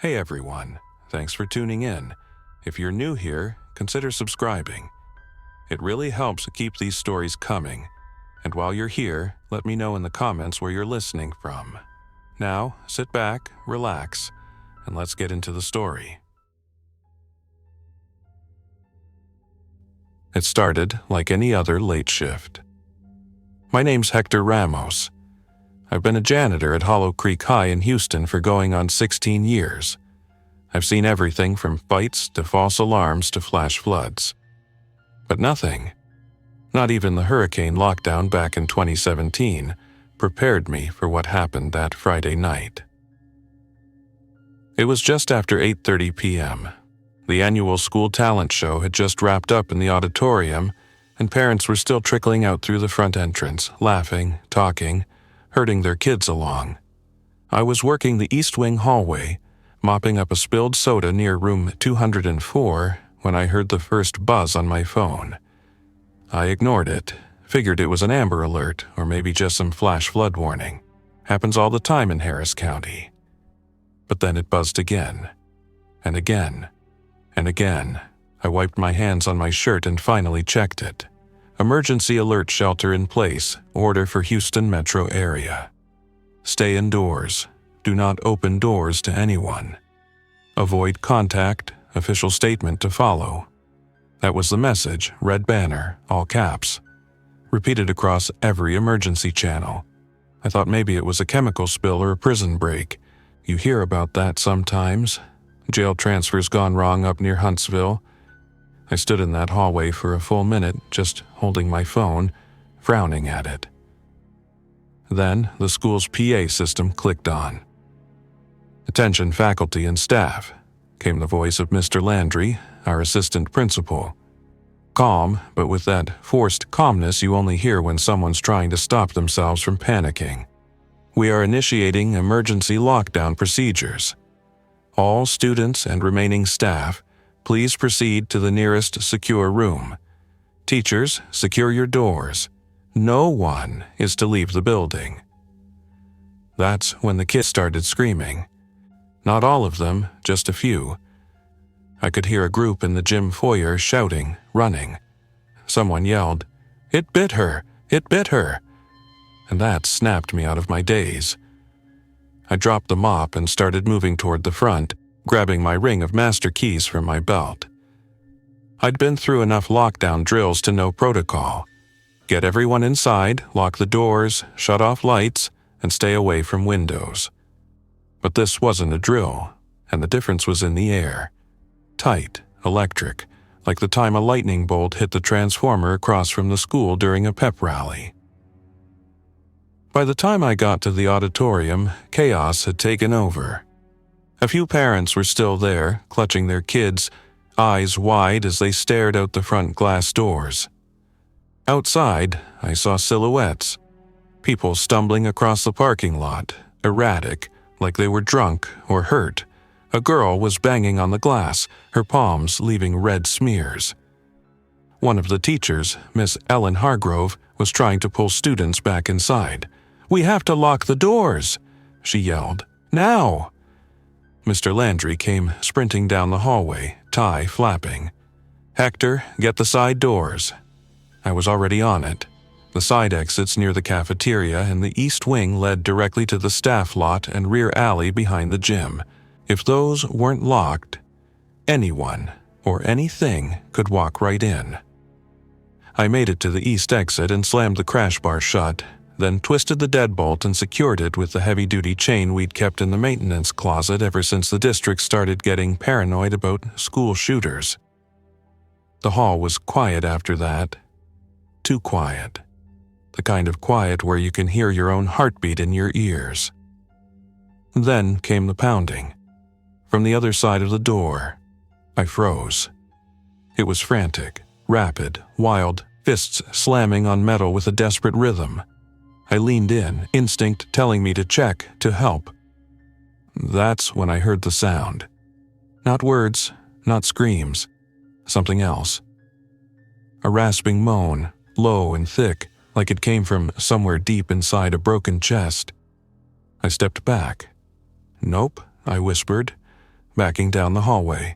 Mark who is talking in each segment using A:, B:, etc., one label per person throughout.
A: Hey everyone, thanks for tuning in. If you're new here, consider subscribing. It really helps keep these stories coming. And while you're here, let me know in the comments where you're listening from. Now, sit back, relax, and let's get into the story. It started like any other late shift. My name's Hector Ramos. I've been a janitor at Hollow Creek High in Houston for going on 16 years. I've seen everything from fights to false alarms to flash floods. But nothing, not even the hurricane lockdown back in 2017, prepared me for what happened that Friday night. It was just after 8:30 p.m. The annual school talent show had just wrapped up in the auditorium, and parents were still trickling out through the front entrance, laughing, talking, herding their kids along. I was working the East Wing hallway, mopping up a spilled soda near room 204 when I heard the first buzz on my phone. I ignored it, figured it was an Amber Alert or maybe just some flash flood warning. Happens all the time in Harris County. But then it buzzed again, and again, and again. I wiped my hands on my shirt and finally checked it. Emergency alert shelter in place, order for Houston metro area. Stay indoors. Do not open doors to anyone. Avoid contact, official statement to follow. That was the message, red banner, all caps. Repeated across every emergency channel. I thought maybe it was a chemical spill or a prison break. You hear about that sometimes. Jail transfers gone wrong up near Huntsville. I stood in that hallway for a full minute, just holding my phone, frowning at it. Then the school's PA system clicked on. "Attention faculty and staff," came the voice of Mr. Landry, our assistant principal. Calm, but with that forced calmness you only hear when someone's trying to stop themselves from panicking. "We are initiating emergency lockdown procedures. All students and remaining staff, please proceed to the nearest secure room. Teachers, secure your doors. No one is to leave the building." That's when the kids started screaming. Not all of them, just a few. I could hear a group in the gym foyer shouting, running. Someone yelled, "It bit her! It bit her!" And that snapped me out of my daze. I dropped the mop and started moving toward the front, grabbing my ring of master keys from my belt. I'd been through enough lockdown drills to know protocol. Get everyone inside, lock the doors, shut off lights, and stay away from windows. But this wasn't a drill, and the difference was in the air. Tight, electric, like the time a lightning bolt hit the transformer across from the school during a pep rally. By the time I got to the auditorium, chaos had taken over. A few parents were still there, clutching their kids, eyes wide as they stared out the front glass doors. Outside, I saw silhouettes. People stumbling across the parking lot, erratic, like they were drunk or hurt. A girl was banging on the glass, her palms leaving red smears. One of the teachers, Miss Ellen Hargrove, was trying to pull students back inside. "We have to lock the doors," she yelled. "Now!" Mr. Landry came sprinting down the hallway, tie flapping. "Hector, get the side doors." I was already on it. The side exits near the cafeteria and the east wing led directly to the staff lot and rear alley behind the gym. If those weren't locked, anyone or anything could walk right in. I made it to the east exit and slammed the crash bar shut, then twisted the deadbolt and secured it with the heavy-duty chain we'd kept in the maintenance closet ever since the district started getting paranoid about school shooters. The hall was quiet after that. Too quiet. The kind of quiet where you can hear your own heartbeat in your ears. Then came the pounding. From the other side of the door, I froze. It was frantic, rapid, wild, fists slamming on metal with a desperate rhythm. I leaned in, instinct telling me to check, to help. That's when I heard the sound. Not words, not screams. Something else. A rasping moan, low and thick, like it came from somewhere deep inside a broken chest. I stepped back. "Nope," I whispered. backing down the hallway.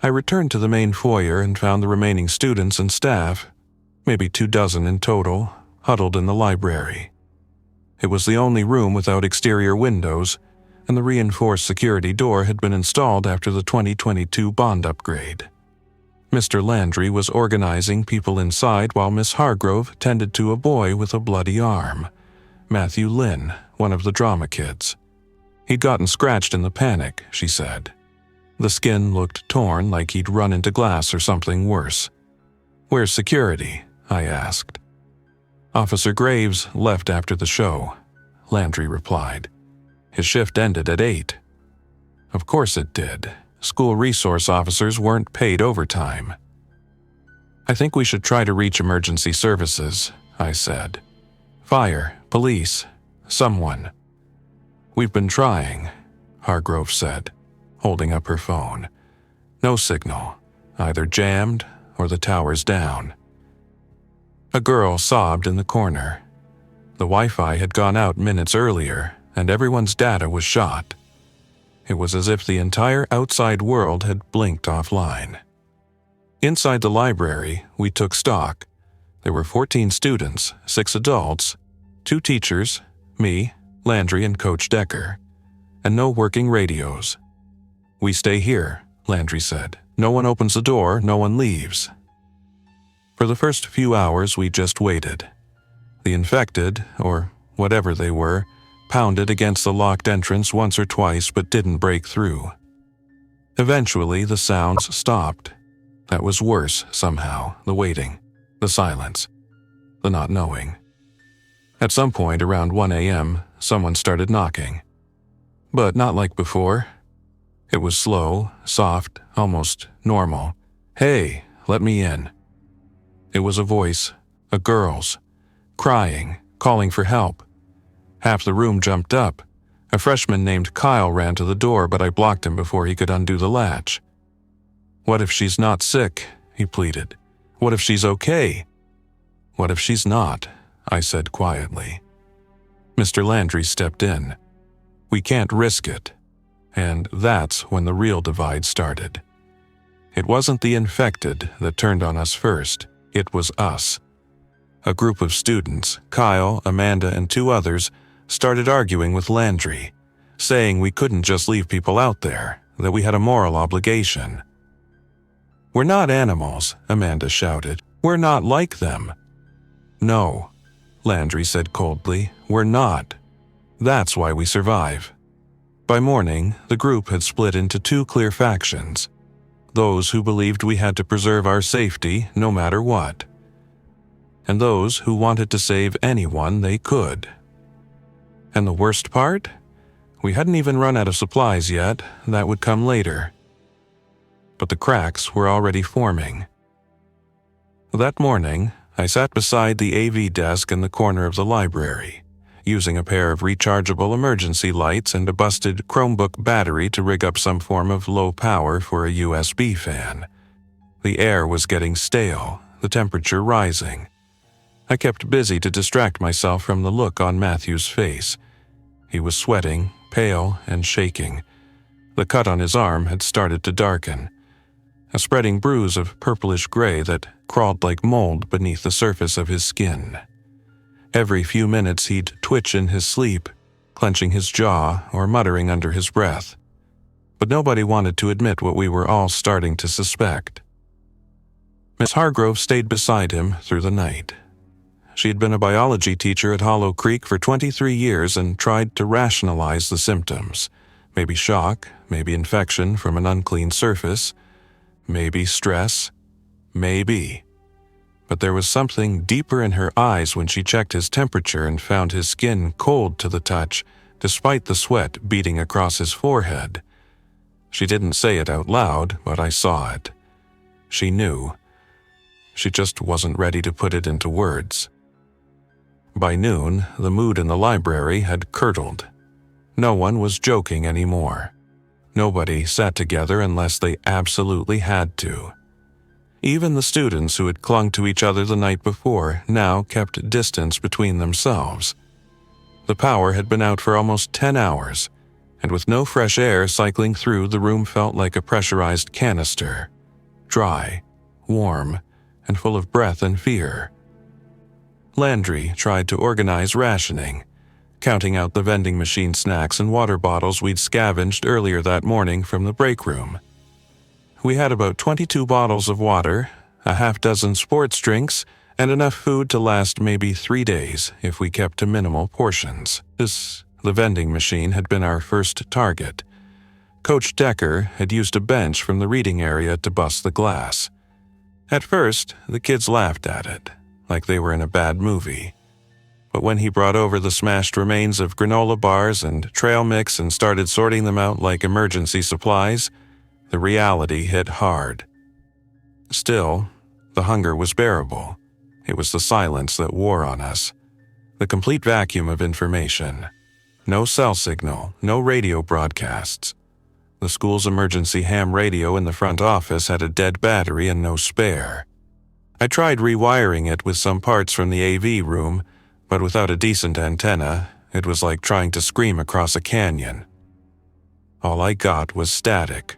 A: I returned to the main foyer and found the remaining students and staff, maybe 24 in total, huddled in the library. It was the only room without exterior windows, and the reinforced security door had been installed after the 2022 bond upgrade. Mr. Landry was organizing people inside while Miss Hargrove tended to a boy with a bloody arm, Matthew Lynn, one of the drama kids. He'd gotten scratched in the panic, she said. The skin looked torn like he'd run into glass or something worse. "Where's security?" I asked. "Officer Graves left after the show," Landry replied. "His shift ended at 8. Of course it did. School resource officers weren't paid overtime. "I think we should try to reach emergency services," I said. "Fire, police, someone." "We've been trying," Hargrove said, holding up her phone. "No signal, either jammed or the tower's down." A girl sobbed in the corner. The Wi-Fi had gone out minutes earlier, and everyone's data was shot. It was as if the entire outside world had blinked offline. Inside the library, we took stock. There were 14 students, 6 adults, 2 teachers, me, Landry, and Coach Decker, and no working radios. "We stay here," Landry said. "No one opens the door, no one leaves." For the first few hours, we just waited. The infected, or whatever they were, pounded against the locked entrance once or twice but didn't break through. Eventually, the sounds stopped. That was worse, somehow, the waiting, the silence, the not knowing. At some point around 1 a.m., someone started knocking. But not like before. It was slow, soft, almost normal. "Hey, let me in." It was a voice, a girl's, crying, calling for help. Half the room jumped up. A freshman named Kyle ran to the door, but I blocked him before he could undo the latch. "What if she's not sick?" he pleaded. "What if she's okay?" "What if she's not?" I said quietly. Mr. Landry stepped in. "We can't risk it." And that's when the real divide started. It wasn't the infected that turned on us first. It was us. A group of students, Kyle, Amanda, and 2 others, started arguing with Landry, saying we couldn't just leave people out there, that we had a moral obligation. "We're not animals," Amanda shouted. "We're not like them." "No," Landry said coldly, "we're not. That's why we survive." By morning, the group had split into 2 clear factions. Those who believed we had to preserve our safety no matter what, and those who wanted to save anyone they could. And the worst part? We hadn't even run out of supplies yet. That would come later. But the cracks were already forming. That morning, I sat beside the AV desk in the corner of the library, using a pair of rechargeable emergency lights and a busted Chromebook battery to rig up some form of low power for a USB fan. The air was getting stale, the temperature rising. I kept busy to distract myself from the look on Matthew's face. He was sweating, pale, and shaking. The cut on his arm had started to darken, a spreading bruise of purplish gray that crawled like mold beneath the surface of his skin. Every few minutes he'd twitch in his sleep, clenching his jaw or muttering under his breath. But nobody wanted to admit what we were all starting to suspect. Miss Hargrove stayed beside him through the night. She had been a biology teacher at Hollow Creek for 23 years and tried to rationalize the symptoms. Maybe shock, maybe infection from an unclean surface, maybe stress, maybe. But there was something deeper in her eyes when she checked his temperature and found his skin cold to the touch, despite the sweat beating across his forehead. She didn't say it out loud, but I saw it. She knew. She just wasn't ready to put it into words. By noon, the mood in the library had curdled. No one was joking anymore. Nobody sat together unless they absolutely had to. Even the students who had clung to each other the night before now kept distance between themselves. The power had been out for almost 10 hours, and with no fresh air cycling through, the room felt like a pressurized canister, dry, warm, and full of breath and fear. Landry tried to organize rationing, counting out the vending machine snacks and water bottles we'd scavenged earlier that morning from the break room. We had about 22 bottles of water, a half-dozen sports drinks, and enough food to last maybe 3 days if we kept to minimal portions. The vending machine had been our first target. Coach Decker had used a bench from the reading area to bust the glass. At first, the kids laughed at it, like they were in a bad movie. But when he brought over the smashed remains of granola bars and trail mix and started sorting them out like emergency supplies, the reality hit hard. Still, the hunger was bearable. It was the silence that wore on us. The complete vacuum of information. No cell signal, no radio broadcasts. The school's emergency ham radio in the front office had a dead battery and no spare. I tried rewiring it with some parts from the AV room, but without a decent antenna, it was like trying to scream across a canyon. All I got was static.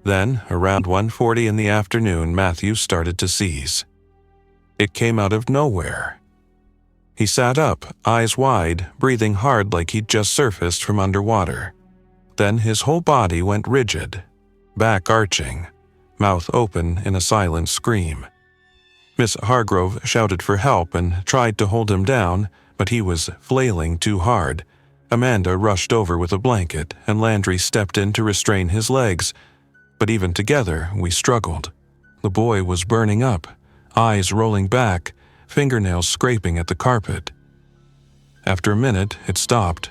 A: Then, around 1:40 in the afternoon, Matthew started to seize. It came out of nowhere. He sat up, eyes wide, breathing hard like he'd just surfaced from underwater. Then his whole body went rigid, back arching, mouth open in a silent scream. Miss Hargrove shouted for help and tried to hold him down, but he was flailing too hard. Amanda rushed over with a blanket, and Landry stepped in to restrain his legs. But even together, we struggled. The boy was burning up, eyes rolling back, fingernails scraping at the carpet. After a minute, it stopped.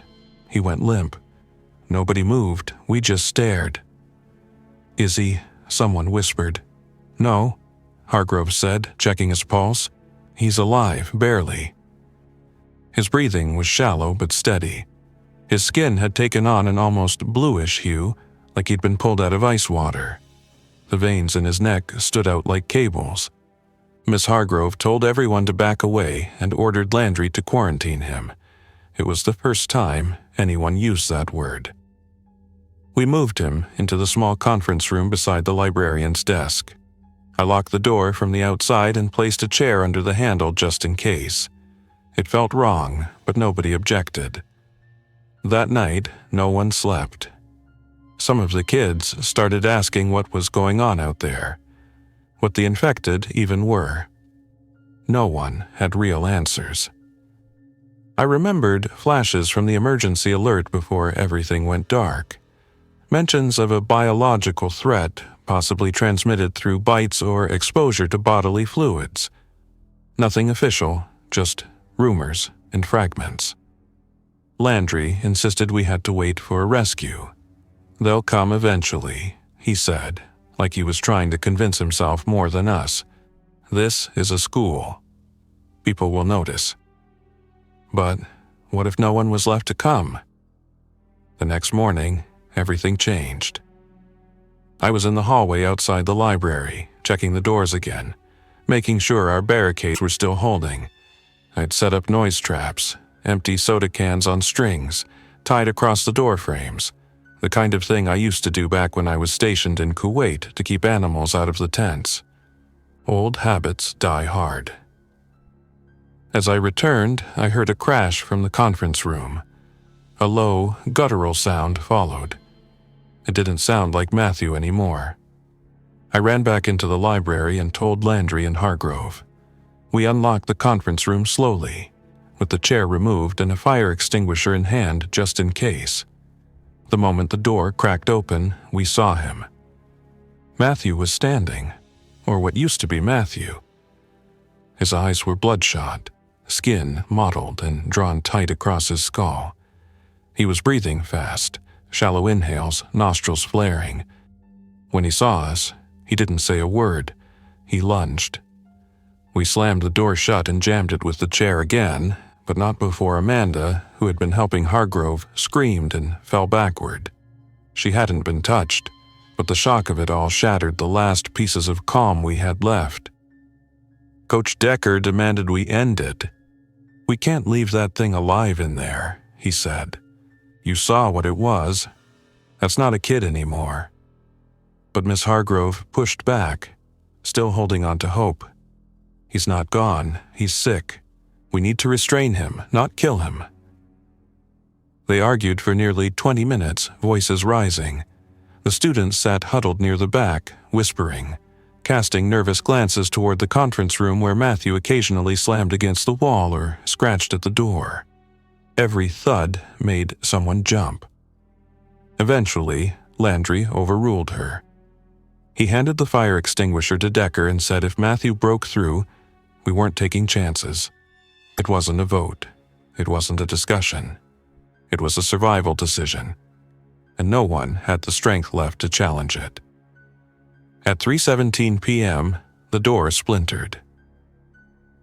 A: He went limp. Nobody moved. We just stared. "Is he?" someone whispered. "No," Hargrove said, checking his pulse. "He's alive, barely." His breathing was shallow but steady. His skin had taken on an almost bluish hue, like he'd been pulled out of ice water. The veins in his neck stood out like cables. Miss Hargrove told everyone to back away and ordered Landry to quarantine him. It was the first time anyone used that word. We moved him into the small conference room beside the librarian's desk. I locked the door from the outside and placed a chair under the handle just in case. It felt wrong, but nobody objected. That night, no one slept. Some of the kids started asking what was going on out there, what the infected even were. No one had real answers. I remembered flashes from the emergency alert before everything went dark. Mentions of a biological threat, possibly transmitted through bites or exposure to bodily fluids. Nothing official, just rumors and fragments. Landry insisted we had to wait for a rescue. "They'll come eventually," he said, like he was trying to convince himself more than us. "This is a school. People will notice." But what if no one was left to come? The next morning, everything changed. I was in the hallway outside the library, checking the doors again, making sure our barricades were still holding. I'd set up noise traps, empty soda cans on strings, tied across the door frames, the kind of thing I used to do back when I was stationed in Kuwait to keep animals out of the tents. Old habits die hard. As I returned, I heard a crash from the conference room. A low, guttural sound followed. It didn't sound like Matthew anymore. I ran back into the library and told Landry and Hargrove. We unlocked the conference room slowly, with the chair removed and a fire extinguisher in hand just in case. The moment the door cracked open, we saw him. Matthew was standing, or what used to be Matthew. His eyes were bloodshot, skin mottled and drawn tight across his skull. He was breathing fast, shallow inhales, nostrils flaring. When he saw us, he didn't say a word. He lunged. We slammed the door shut and jammed it with the chair again, but not before Amanda, who had been helping Hargrove, screamed and fell backward. She hadn't been touched, but the shock of it all shattered the last pieces of calm we had left. Coach Decker demanded we end it. "We can't leave that thing alive in there," he said. You saw what it was. That's not a kid anymore." But Miss Hargrove pushed back, still holding on to hope. "He's not gone. He's sick. We need to restrain him, not kill him." They argued for nearly 20 minutes, voices rising. The students sat huddled near the back, whispering, casting nervous glances toward the conference room where Matthew occasionally slammed against the wall or scratched at the door. Every thud made someone jump. Eventually, Landry overruled her. He handed the fire extinguisher to Decker and said if Matthew broke through, we weren't taking chances. It wasn't a vote. It wasn't a discussion. It was a survival decision, and no one had the strength left to challenge it. At 3:17 p.m., the door splintered.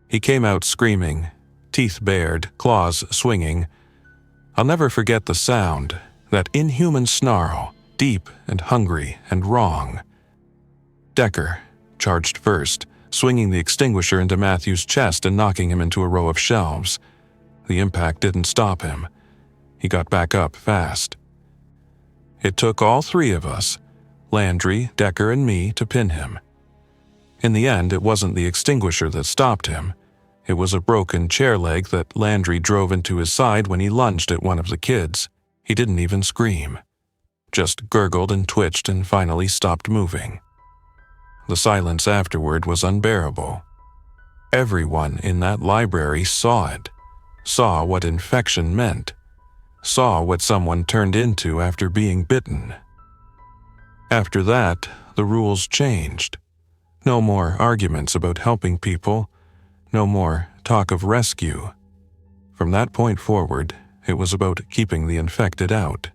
A: He came out screaming, teeth bared, claws swinging. I'll never forget the sound, that inhuman snarl, deep and hungry and wrong. Decker charged first, swinging the extinguisher into Matthew's chest and knocking him into a row of shelves. The impact didn't stop him. He got back up fast. It took all three of us, Landry, Decker, and me, to pin him. In the end, it wasn't the extinguisher that stopped him. It was a broken chair leg that Landry drove into his side when he lunged at one of the kids. He didn't even scream, just gurgled and twitched and finally stopped moving. The silence afterward was unbearable. Everyone in that library saw it, saw what infection meant, saw what someone turned into after being bitten. After that, the rules changed. No more arguments about helping people, no more talk of rescue. From that point forward, it was about keeping the infected out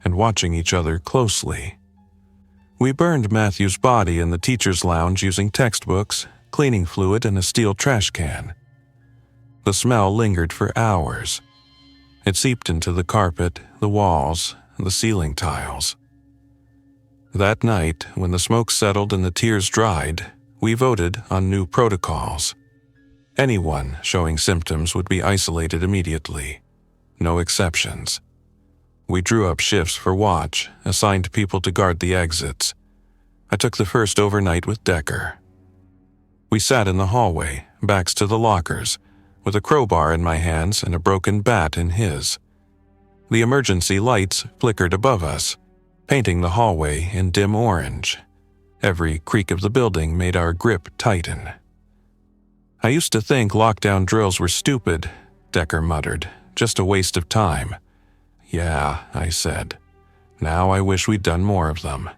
A: and watching each other closely. We burned Matthew's body in the teacher's lounge using textbooks, cleaning fluid, and a steel trash can. The smell lingered for hours. It seeped into the carpet, the walls, the ceiling tiles. That night, when the smoke settled and the tears dried, we voted on new protocols. Anyone showing symptoms would be isolated immediately. No exceptions. We drew up shifts for watch, assigned people to guard the exits. I took the first overnight with Decker. We sat in the hallway, backs to the lockers, with a crowbar in my hands and a broken bat in his. The emergency lights flickered above us, painting the hallway in dim orange. Every creak of the building made our grip tighten. "I used to think lockdown drills were stupid," Decker muttered. "Just a waste of time." "Yeah," I said. "Now I wish we'd done more of them."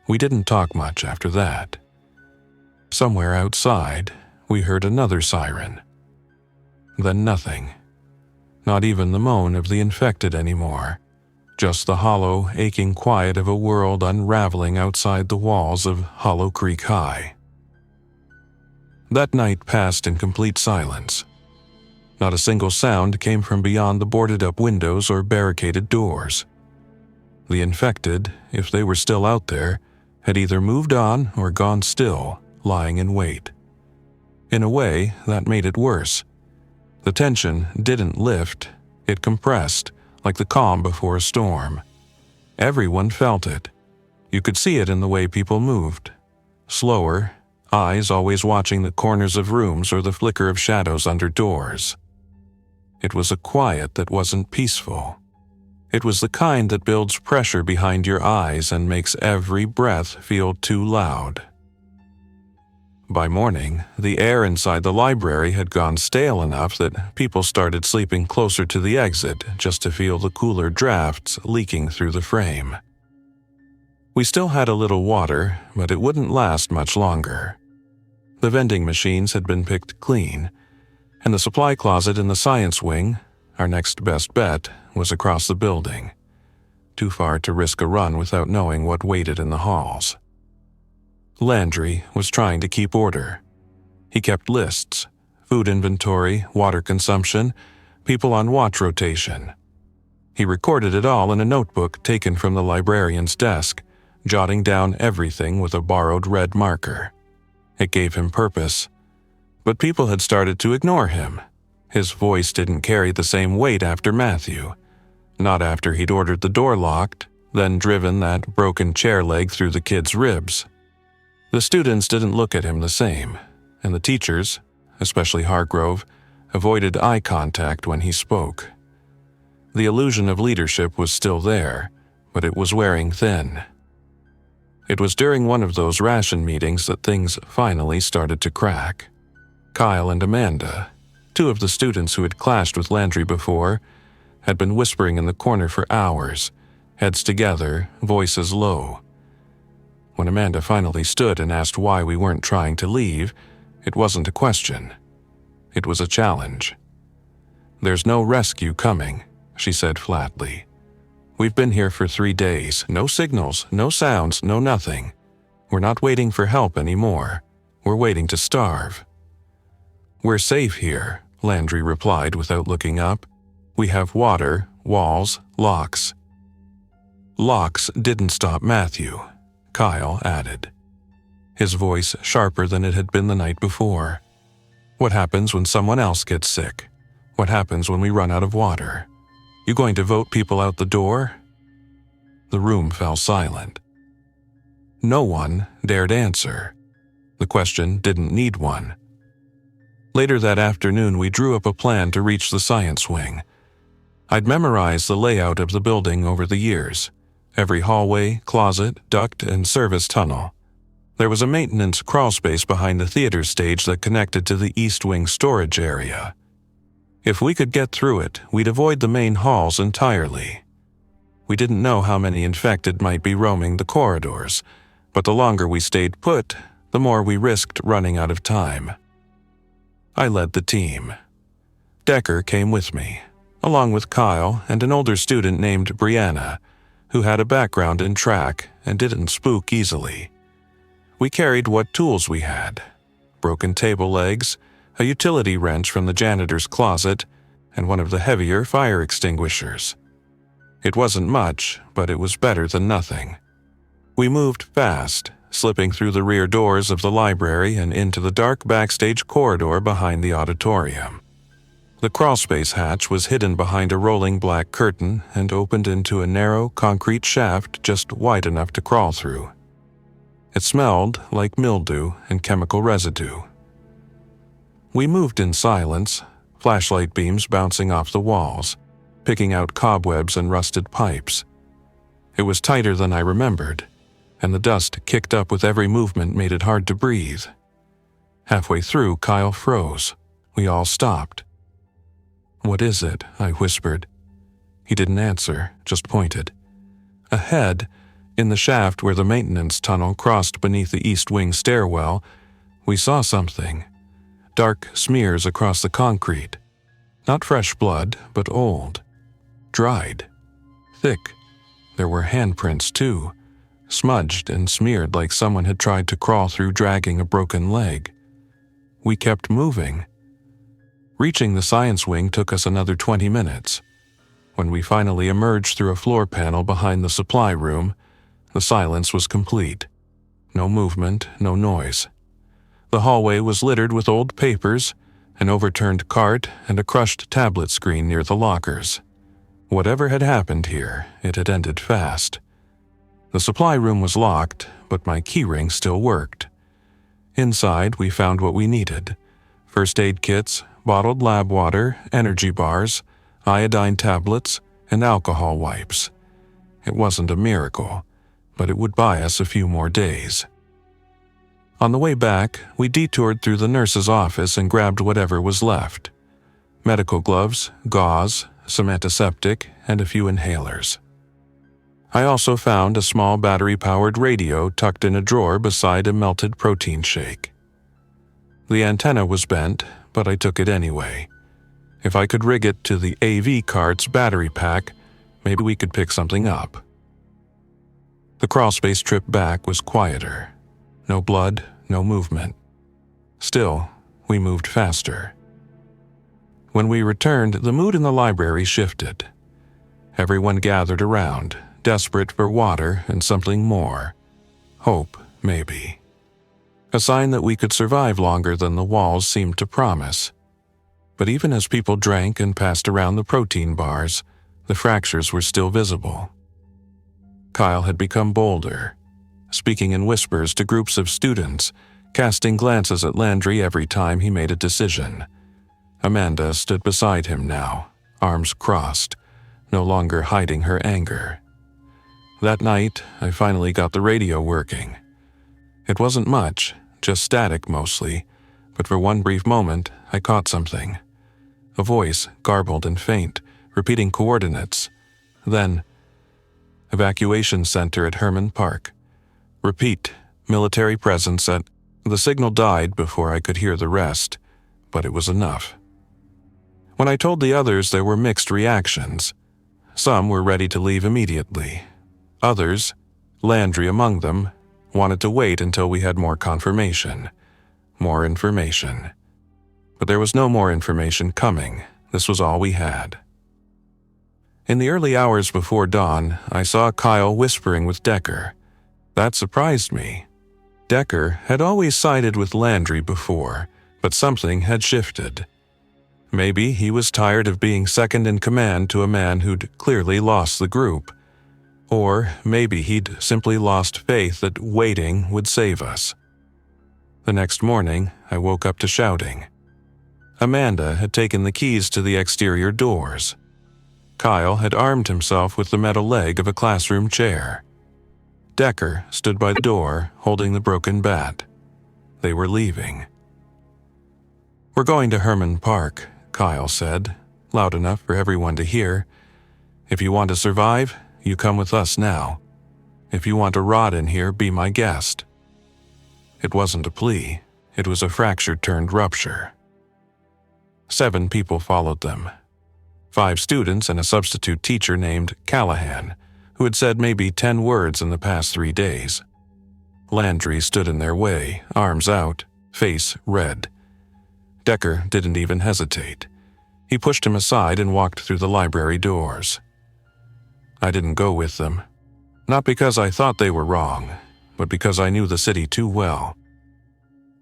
A: We didn't talk much after that. Somewhere outside, we heard another siren. Then nothing. Not even the moan of the infected anymore. Just the hollow, aching quiet of a world unraveling outside the walls of Hollow Creek High. That night passed in complete silence. Not a single sound came from beyond the boarded-up windows or barricaded doors. The infected, if they were still out there, had either moved on or gone still, lying in wait. In a way, that made it worse. The tension didn't lift, it compressed, like the calm before a storm. Everyone felt it. You could see it in the way people moved. Slower, eyes always watching the corners of rooms or the flicker of shadows under doors. It was a quiet that wasn't peaceful. It was the kind that builds pressure behind your eyes and makes every breath feel too loud. By morning, the air inside the library had gone stale enough that people started sleeping closer to the exit just to feel the cooler drafts leaking through the frame. We still had a little water, but it wouldn't last much longer. The vending machines had been picked clean, and the supply closet in the science wing, our next best bet, was across the building. Too far to risk a run without knowing what waited in the halls. Landry was trying to keep order. He kept lists, food inventory, water consumption, people on watch rotation. He recorded it all in a notebook taken from the librarian's desk, jotting down everything with a borrowed red marker. It gave him purpose. But people had started to ignore him. His voice didn't carry the same weight after Matthew. Not after he'd ordered the door locked, then driven that broken chair leg through the kid's ribs. The students didn't look at him the same, and the teachers, especially Hargrove, avoided eye contact when he spoke. The illusion of leadership was still there, but it was wearing thin. It was during one of those ration meetings that things finally started to crack. Kyle and Amanda, two of the students who had clashed with Landry before, had been whispering in the corner for hours, heads together, voices low. When Amanda finally stood and asked why we weren't trying to leave, it wasn't a question. It was a challenge. "There's no rescue coming," she said flatly. "We've been here for 3 days. No signals, no sounds, no nothing. We're not waiting for help anymore. We're waiting to starve." "We're safe here," Landry replied without looking up. "We have water, walls, locks." "Locks didn't stop Matthew," Kyle added, his voice sharper than it had been the night before. "What happens when someone else gets sick? What happens when we run out of water? You going to vote people out the door?" The room fell silent. No one dared answer. The question didn't need one. Later that afternoon, we drew up a plan to reach the science wing. I'd memorized the layout of the building over the years. Every hallway, closet, duct, and service tunnel. There was a maintenance crawlspace behind the theater stage that connected to the East Wing storage area. If we could get through it, we'd avoid the main halls entirely. We didn't know how many infected might be roaming the corridors, but the longer we stayed put, the more we risked running out of time. I led the team. Decker came with me, along with Kyle and an older student named Brianna, who had a background in track and didn't spook easily. We carried what tools we had: broken table legs, a utility wrench from the janitor's closet, and one of the heavier fire extinguishers. It wasn't much, but it was better than nothing. We moved fast, slipping through the rear doors of the library and into the dark backstage corridor behind the auditorium. The crawlspace hatch was hidden behind a rolling black curtain and opened into a narrow concrete shaft just wide enough to crawl through. It smelled like mildew and chemical residue. We moved in silence, flashlight beams bouncing off the walls, picking out cobwebs and rusted pipes. It was tighter than I remembered, and the dust kicked up with every movement made it hard to breathe. Halfway through, Kyle froze. We all stopped. "What is it?" I whispered. He didn't answer, just pointed. Ahead, in the shaft where the maintenance tunnel crossed beneath the East Wing stairwell, we saw something. Dark smears across the concrete. Not fresh blood, but old. Dried. Thick. There were handprints, too, smudged and smeared like someone had tried to crawl through dragging a broken leg. We kept moving. Reaching the science wing took us another 20 minutes. When we finally emerged through a floor panel behind the supply room, the silence was complete. No movement, no noise. The hallway was littered with old papers, an overturned cart, and a crushed tablet screen near the lockers. Whatever had happened here, it had ended fast. The supply room was locked, but my keyring still worked. Inside, we found what we needed: first aid kits, bottled lab water, energy bars, iodine tablets, and alcohol wipes. It wasn't a miracle, but it would buy us a few more days. On the way back, we detoured through the nurse's office and grabbed whatever was left: medical gloves, gauze, some antiseptic, and a few inhalers. I also found a small battery-powered radio tucked in a drawer beside a melted protein shake. The antenna was bent, but I took it anyway. If I could rig it to the AV cart's battery pack, maybe we could pick something up. The crawlspace trip back was quieter. No blood, no movement. Still, we moved faster. When we returned, the mood in the library shifted. Everyone gathered around, desperate for water and something more. Hope, maybe. A sign that we could survive longer than the walls seemed to promise. But even as people drank and passed around the protein bars, The fractures were still visible. Kyle had become bolder, speaking in whispers to groups of students, casting glances at Landry every time he made a decision. Amanda stood beside him now, arms crossed, no longer hiding her anger. That night, I finally got the radio working. It wasn't much, just static mostly, but for one brief moment, I caught something. A voice, garbled and faint, repeating coordinates. Then, evacuation center at Herman Park. Repeat, military presence at... The signal died before I could hear the rest, but it was enough. When I told the others, there were mixed reactions. Some were ready to leave immediately. Others, Landry among them, wanted to wait until we had more confirmation, more information. But there was no more information coming. This was all we had. In the early hours before dawn, I saw Kyle whispering with Decker. That surprised me. Decker had always sided with Landry before, but something had shifted. Maybe he was tired of being second in command to a man who'd clearly lost the group. Or maybe he'd simply lost faith that waiting would save us. The next morning, I woke up to shouting. Amanda had taken the keys to the exterior doors. Kyle had armed himself with the metal leg of a classroom chair. Decker stood by the door, holding the broken bat. They were leaving. We're going to Herman Park, Kyle said, loud enough for everyone to hear. If you want to survive, you come with us now. If you want to rot in here, be my guest. It wasn't a plea. It was a fracture-turned-rupture. 7 people followed them. 5 students and a substitute teacher named Callahan, who had said maybe 10 words in the past 3 days. Landry stood in their way, arms out, face red. Decker didn't even hesitate. He pushed him aside and walked through the library doors. I didn't go with them. Not because I thought they were wrong, but because I knew the city too well.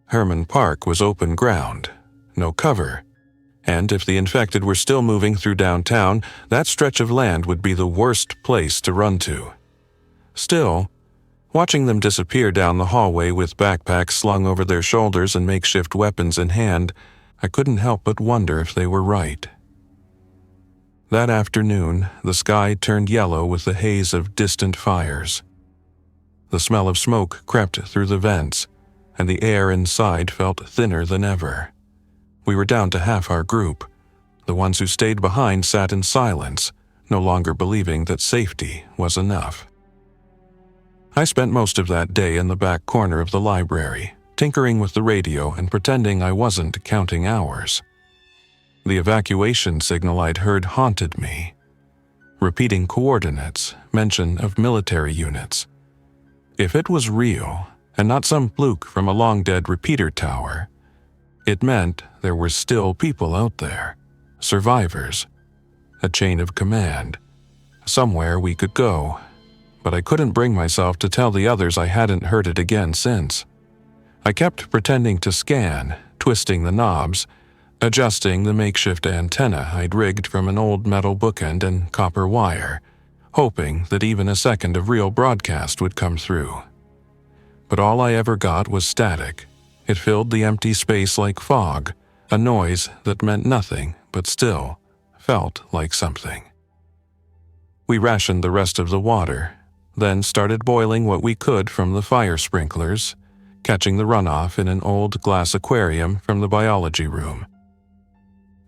A: Herman Park was open ground, no cover. And if the infected were still moving through downtown, that stretch of land would be the worst place to run to. Still, watching them disappear down the hallway with backpacks slung over their shoulders and makeshift weapons in hand, I couldn't help but wonder if they were right. That afternoon, the sky turned yellow with the haze of distant fires. The smell of smoke crept through the vents, and the air inside felt thinner than ever. We were down to half our group. The ones who stayed behind sat in silence, no longer believing that safety was enough. I spent most of that day in the back corner of the library, tinkering with the radio and pretending I wasn't counting hours. The evacuation signal I'd heard haunted me. Repeating coordinates, mention of military units. If it was real, and not some fluke from a long-dead repeater tower, it meant there were still people out there, survivors, a chain of command, somewhere we could go, but I couldn't bring myself to tell the others I hadn't heard it again since. I kept pretending to scan, twisting the knobs, adjusting the makeshift antenna I'd rigged from an old metal bookend and copper wire, hoping that even a second of real broadcast would come through. But all I ever got was static. It filled the empty space like fog, a noise that meant nothing but still felt like something. We rationed the rest of the water, then started boiling what we could from the fire sprinklers, catching the runoff in an old glass aquarium from the biology room.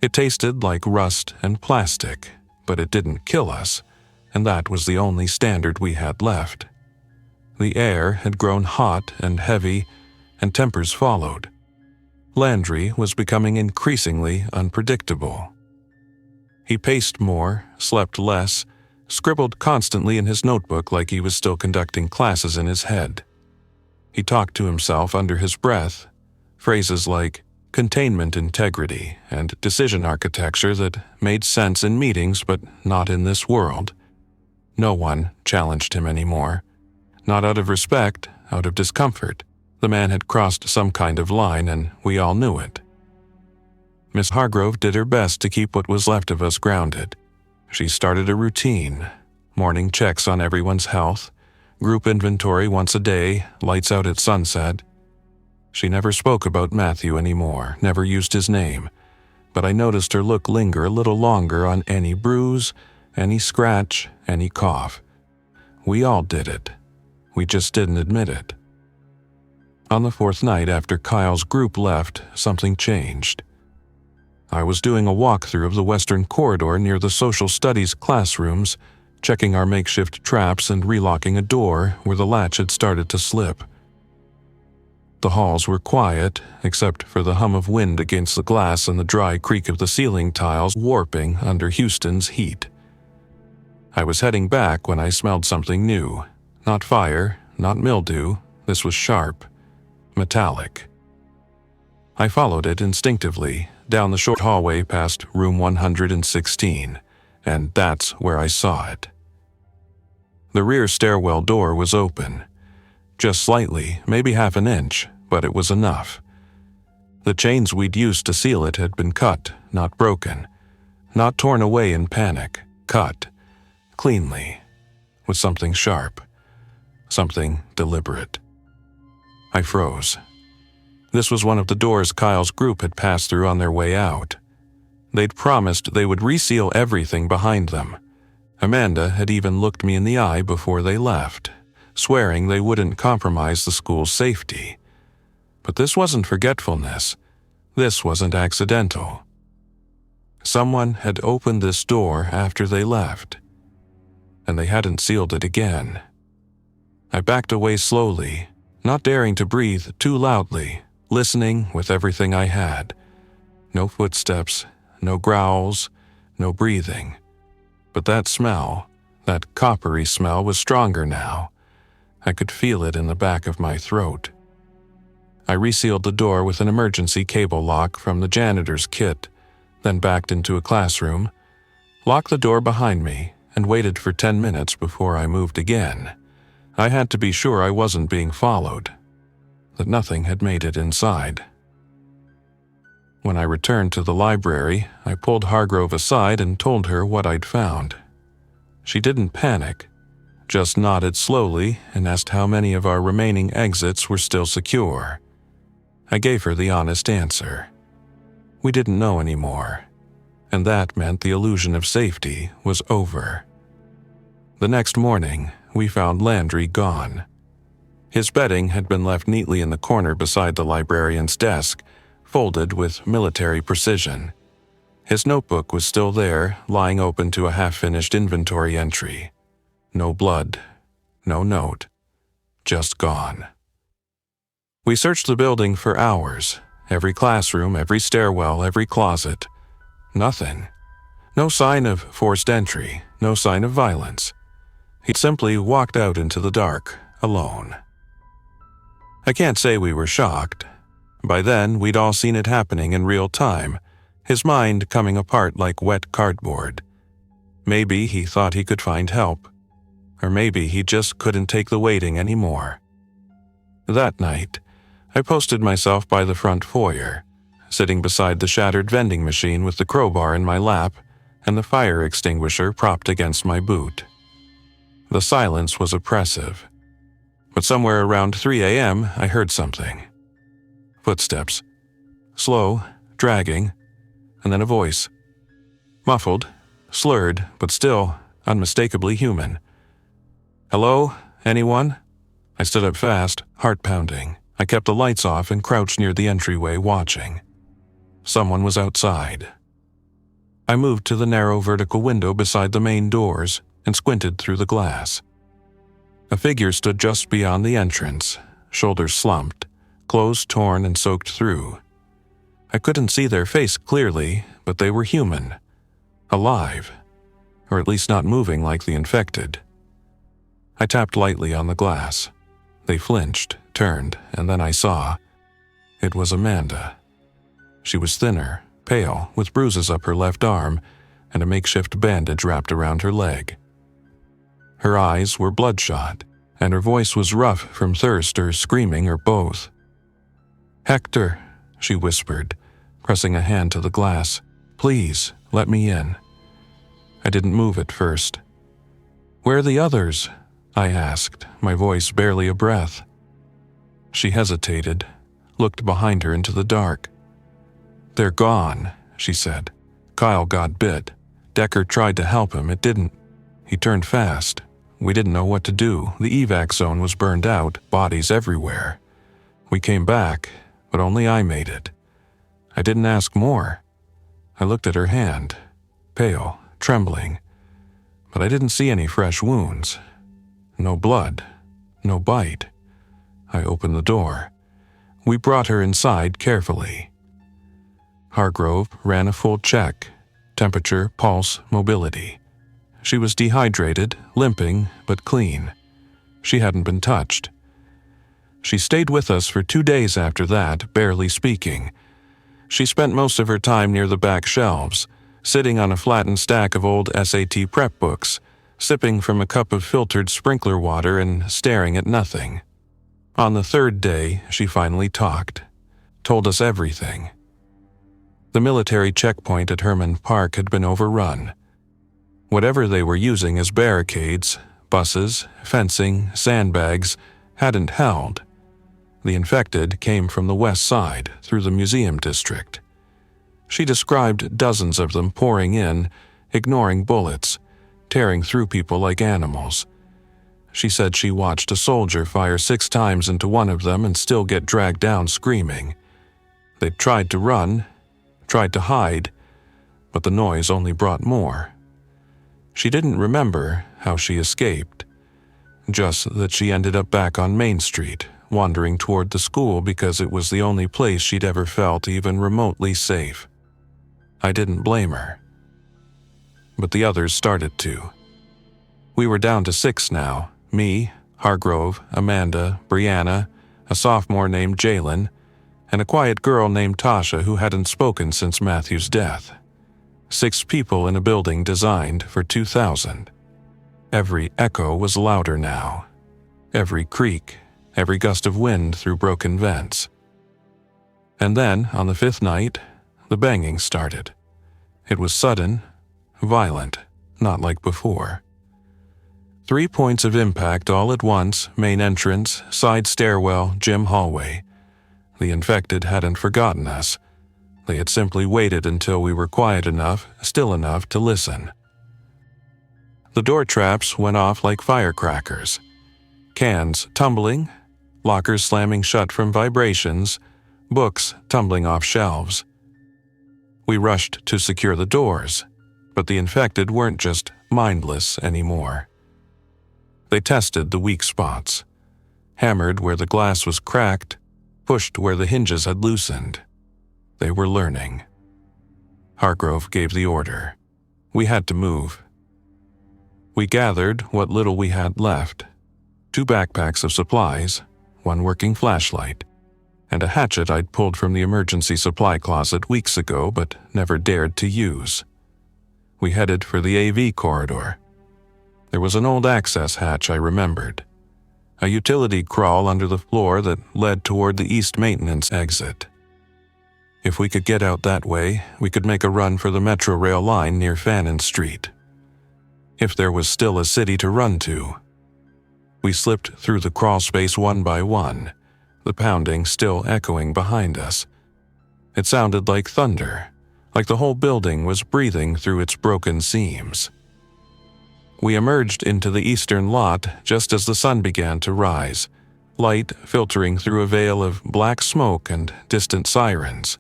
A: It tasted like rust and plastic, but it didn't kill us, and that was the only standard we had left. The air had grown hot and heavy, and tempers followed. Landry was becoming increasingly unpredictable. He paced more, slept less, scribbled constantly in his notebook like he was still conducting classes in his head. He talked to himself under his breath, phrases like containment integrity and decision architecture that made sense in meetings but not in this world. No one challenged him anymore. Not out of respect, out of discomfort. The man had crossed some kind of line, and we all knew it. Miss Hargrove did her best to keep what was left of us grounded. She started a routine, morning checks on everyone's health, group inventory once a day, lights out at sunset. She never spoke about Matthew anymore, never used his name, but I noticed her look linger a little longer on any bruise, any scratch, any cough. We all did it. We just didn't admit it. On the fourth night after Kyle's group left, something changed. I was doing a walkthrough of the western corridor near the social studies classrooms, checking our makeshift traps and relocking a door where the latch had started to slip. The halls were quiet, except for the hum of wind against the glass and the dry creak of the ceiling tiles warping under Houston's heat. I was heading back when I smelled something new. Not fire, not mildew. This was sharp, metallic. I followed it instinctively, down the short hallway past room 116, and that's where I saw it. The rear stairwell door was open. Just slightly, maybe half an inch, but it was enough. The chains we'd used to seal it had been cut, not broken. Not torn away in panic, cut. Cleanly, with something sharp. Something deliberate. I froze. This was one of the doors Kyle's group had passed through on their way out. They'd promised they would reseal everything behind them. Amanda had even looked me in the eye before they left, swearing they wouldn't compromise the school's safety. But this wasn't forgetfulness. This wasn't accidental. Someone had opened this door after they left, and they hadn't sealed it again. I backed away slowly, not daring to breathe too loudly, listening with everything I had. No footsteps, no growls, no breathing. But that smell, that coppery smell, was stronger now. I could feel it in the back of my throat. I resealed the door with an emergency cable lock from the janitor's kit, then backed into a classroom, locked the door behind me, and waited for 10 minutes before I moved again. I had to be sure I wasn't being followed, that nothing had made it inside. When I returned to the library, I pulled Hargrove aside and told her what I'd found. She didn't panic, just nodded slowly and asked how many of our remaining exits were still secure. I gave her the honest answer. We didn't know anymore, and that meant the illusion of safety was over. The next morning, we found Landry gone. His bedding had been left neatly in the corner beside the librarian's desk, folded with military precision. His notebook was still there, lying open to a half-finished inventory entry. No blood, no note, just gone. We searched the building for hours, every classroom, every stairwell, every closet. Nothing. No sign of forced entry, no sign of violence. He'd simply walked out into the dark, alone. I can't say we were shocked. By then, we'd all seen it happening in real time, his mind coming apart like wet cardboard. Maybe he thought he could find help, or maybe he just couldn't take the waiting anymore. That night, I posted myself by the front foyer, sitting beside the shattered vending machine with the crowbar in my lap and the fire extinguisher propped against my boot. The silence was oppressive, but somewhere around 3 a.m. I heard something. Footsteps. Slow, dragging, and then a voice. Muffled, slurred, but still unmistakably human. "Hello? Anyone?" I stood up fast, heart pounding. I kept the lights off and crouched near the entryway watching. Someone was outside. I moved to the narrow vertical window beside the main doors and squinted through the glass. A figure stood just beyond the entrance, shoulders slumped, clothes torn and soaked through. I couldn't see their face clearly, but they were human. Alive. Or at least not moving like the infected. I tapped lightly on the glass. They flinched, turned, and then I saw. It was Amanda. She was thinner, pale, with bruises up her left arm and a makeshift bandage wrapped around her leg. Her eyes were bloodshot, and her voice was rough from thirst or screaming or both. "Hector," she whispered, pressing a hand to the glass. "Please, let me in." I didn't move at first. "Where are the others?" I asked, my voice barely a breath. She hesitated, looked behind her into the dark. "They're gone," she said. "Kyle got bit. Decker tried to help him, it didn't. He turned fast. We didn't know what to do. The evac zone was burned out, bodies everywhere. We came back, but only I made it. I didn't ask more." I looked at her hand, pale, trembling, but I didn't see any fresh wounds. No blood, no bite. I opened the door. We brought her inside carefully. Hargrove ran a full check: temperature, pulse, mobility. She was dehydrated, limping, but clean. She hadn't been touched. She stayed with us for 2 days after that, barely speaking. She spent most of her time near the back shelves, sitting on a flattened stack of old SAT prep books, sipping from a cup of filtered sprinkler water and staring at nothing. On the 3rd day, she finally talked, told us everything. The military checkpoint at Herman Park had been overrun. Whatever they were using as barricades, buses, fencing, sandbags, hadn't held. The infected came from the west side, through the museum district. She described dozens of them pouring in, ignoring bullets, tearing through people like animals. She said she watched a soldier fire 6 times into one of them and still get dragged down screaming. They'd tried to run, tried to hide, but the noise only brought more. She didn't remember how she escaped, just that she ended up back on Main Street, wandering toward the school because it was the only place she'd ever felt even remotely safe. I didn't blame her. But the others started to. We were down to 6 now: me, Hargrove, Amanda, Brianna, a sophomore named Jalen, and a quiet girl named Tasha who hadn't spoken since Matthew's death. 6 people in a building designed for 2,000. Every echo was louder now. Every creak, every gust of wind through broken vents. And then, on the 5th night, the banging started. It was sudden, violent, not like before. 3 points of impact all at once: main entrance, side stairwell, gym hallway. The infected hadn't forgotten us. They had simply waited until we were quiet enough, still enough to listen. The door traps went off like firecrackers. Cans tumbling, lockers slamming shut from vibrations, books tumbling off shelves. We rushed to secure the doors, but the infected weren't just mindless anymore. They tested the weak spots, hammered where the glass was cracked, pushed where the hinges had loosened. They were learning. Hargrove gave the order. We had to move. We gathered what little we had left: 2 backpacks of supplies, 1 working flashlight, and a hatchet I'd pulled from the emergency supply closet weeks ago but never dared to use. We headed for the AV corridor. There was an old access hatch I remembered, a utility crawl under the floor that led toward the east maintenance exit. If we could get out that way, we could make a run for the Metro Rail line near Fannin Street. If there was still a city to run to. We slipped through the crawl space one by one, the pounding still echoing behind us. It sounded like thunder, like the whole building was breathing through its broken seams. We emerged into the eastern lot just as the sun began to rise, light filtering through a veil of black smoke and distant sirens.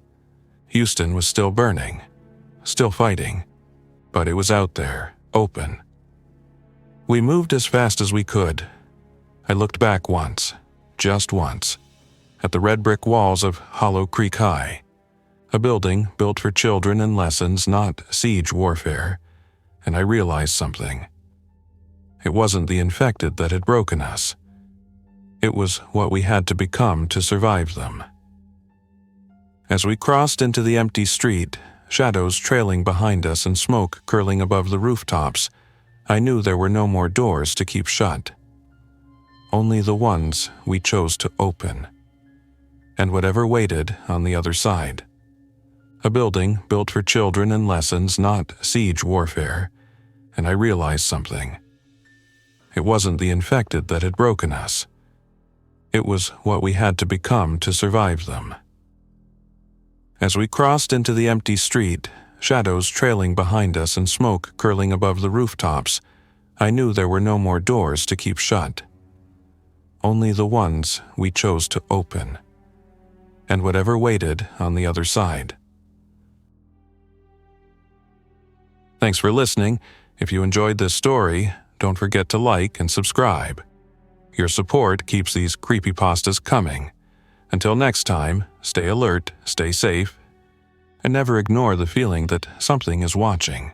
A: Houston was still burning, still fighting, but it was out there, open. We moved as fast as we could. I looked back once, just once, at the red brick walls of Hollow Creek High, a building built for children and lessons, not siege warfare, and I realized something. It wasn't the infected that had broken us. It was what we had to become to survive them. As we crossed into the empty street, shadows trailing behind us and smoke curling above the rooftops, I knew there were no more doors to keep shut. Only the ones we chose to open. And whatever waited on the other side. A building built for children and lessons, not siege warfare. and I realized something. It wasn't the infected that had broken us. It was what we had to become to survive them. As we crossed into the empty street, shadows trailing behind us and smoke curling above the rooftops, I knew there were no more doors to keep shut. Only the ones we chose to open, and whatever waited on the other side. Thanks for listening. If you enjoyed this story, don't forget to like and subscribe. Your support keeps these creepypastas coming. Until next time, stay alert, stay safe, and never ignore the feeling that something is watching.